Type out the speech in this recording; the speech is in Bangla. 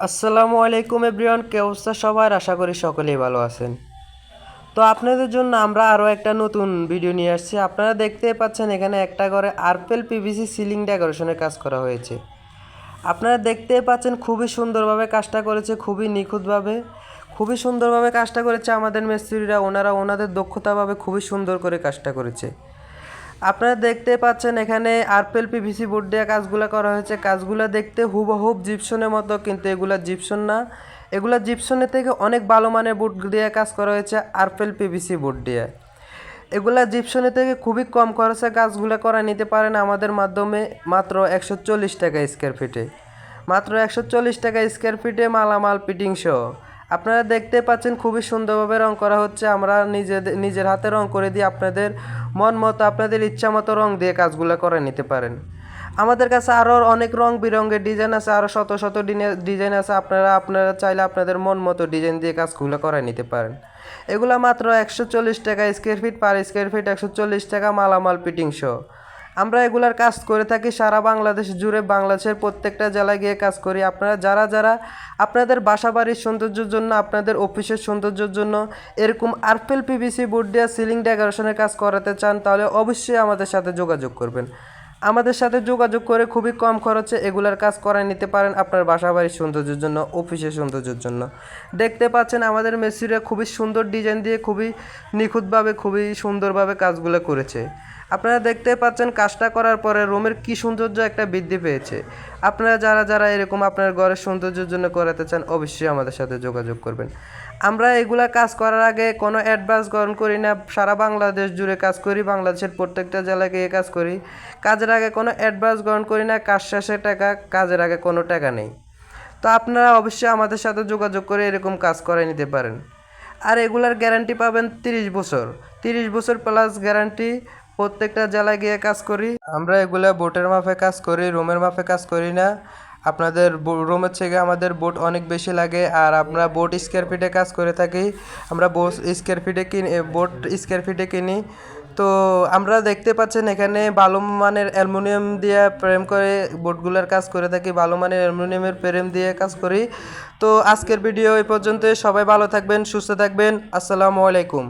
আসসালামু আলাইকুম এভরিওয়ান, কে অবস্থা সবার? আশা করি সকলেই ভালো আছেন। তো আপনাদের জন্য আমরা আরও একটা নতুন ভিডিও নিয়ে আসছি। আপনারা দেখতেই পাচ্ছেন এখানে একটা ঘরে আরপেল পিভিসি সিলিং ডেকোরেশনের কাজ করা হয়েছে। আপনারা দেখতেই পাচ্ছেন খুবই সুন্দরভাবে কাজটা করেছে, খুবই নিখুঁতভাবে, খুবই সুন্দরভাবে কাজটা করেছে আমাদের মিস্ত্রিরা। ওনাদের দক্ষতাভাবে খুবই সুন্দর করে কাজটা করেছে। আপনারা দেখতে পাচ্ছেন এখানে আরপেল পিভিসি বোর্ড দিয়ে কাজগুলো করা হয়েছে। কাজগুলো দেখতে হুবহুব জিপসনের মতো, কিন্তু এগুলা জিপসন না। এগুলা জিপসনের থেকে অনেক ভালো মানের বোর্ড দিয়ে কাজ করা হয়েছে আরপেল পিভিসি বোর্ড দিয়ে। এগুলা জিপসনের থেকে খুবই কম খরচে কাজগুলো করা নিতে পারেন আমাদের মাধ্যমে, মাত্র 140 টাকা স্কোয়ার ফিটে। মাত্র 140 টাকা স্কোয়ার ফিটে মালামাল ফিটিং সহ। আপনারা দেখতে পাচ্ছেন খুবই সুন্দরভাবে রং করা হচ্ছে। আমরা নিজের হাতে রং করে দিয়ে আপনাদের মন মতো, আপনাদের ইচ্ছা মতো রং দিয়ে কাজগুলো করে নিতে পারেন। আমাদের কাছে আরও অনেক রং বেরঙের ডিজাইন আছে, আরও শত শত ডিজাইন আছে। আপনারা চাইলে আপনাদের মন মতো ডিজাইন দিয়ে কাজগুলো করে নিতে পারেন। এগুলো মাত্র 140 টাকা square feet, per square feet 140 টাকা মালামাল ফিটিং সহ। আমরা এগুলার কাজ করে থাকি সারা বাংলাদেশ জুড়ে, বাংলাদেশের প্রত্যেকটা জেলায় গিয়ে কাজ করি। আপনারা যারা আপনাদের বাসা বাড়ির সৌন্দর্যের জন্য, আপনাদের অফিসের সৌন্দর্যের জন্য এরকম আরপেল পিভিসি বোর্ড দিয়ে সিলিং ডেকোরেশনের কাজ করাতে চান, তাহলে অবশ্যই আমাদের সাথে যোগাযোগ করবেন। আমাদের সাথে যোগাযোগ করে খুবই কম খরচে এগুলার কাজ করায় নিতে পারেন আপনার বাসা বাড়ির সৌন্দর্যের জন্য, অফিসের সৌন্দর্যের জন্য। দেখতে পাচ্ছেন আমাদের মিস্ত্রিরা খুবই সুন্দর ডিজাইন দিয়ে খুবই নিখুঁতভাবে, খুবই সুন্দরভাবে কাজগুলো করেছে। আপনারা দেখতে পাচ্ছেন কাজটা করার পরে রুমের কি সৌন্দর্য একটা বৃদ্ধি পেয়েছে। আপনারা যারা এরকম আপনার ঘরের সৌন্দর্যের জন্য করাতে চান, অবশ্যই আমাদের সাথে যোগাযোগ করবেন। আমরা এগুলা কাজ করার আগে কোনো অ্যাডভান্স গ্রহণ করি না। সারা বাংলাদেশ জুড়ে কাজ করি, বাংলাদেশের প্রত্যেকটা জেলায় গিয়ে কাজ করি। কাজের আগে কোনো অ্যাডভান্স গ্রহণ করি না, কাজ শেষে টাকা, কাজের আগে কোনো টাকা নেই। তো আপনারা অবশ্যই আমাদের সাথে যোগাযোগ করে এরকম কাজ করে নিতে পারেন। আর এগুলার গ্যারান্টি পাবেন 30 বছর, 30 বছর প্লাস গ্যারান্টি। প্রত্যেকটা জেলায় গিয়ে কাজ করি আমরা। এগুলা বোটের মাপে কাজ করি, রুমের মাপে কাজ করি না। আপনাদের রুমের থেকে আমাদের বোট অনেক বেশি লাগে, আর আমরা বোট স্কোয়ার ফিটে কাজ করে থাকি। আমরা বোট স্কোয়ার ফিটে কিনি। তো আমরা দেখতে পাচ্ছেন এখানে ভালো মানের অ্যালুমিনিয়াম দিয়ে ফ্রেম করে বোটগুলোর কাজ করে থাকি, ভালো মানের অ্যালুমিনিয়ামের ফ্রেম দিয়ে কাজ করি। তো আজকের ভিডিও এই পর্যন্ত। সবাই ভালো থাকবেন, সুস্থ থাকবেন। আসসালামু আলাইকুম।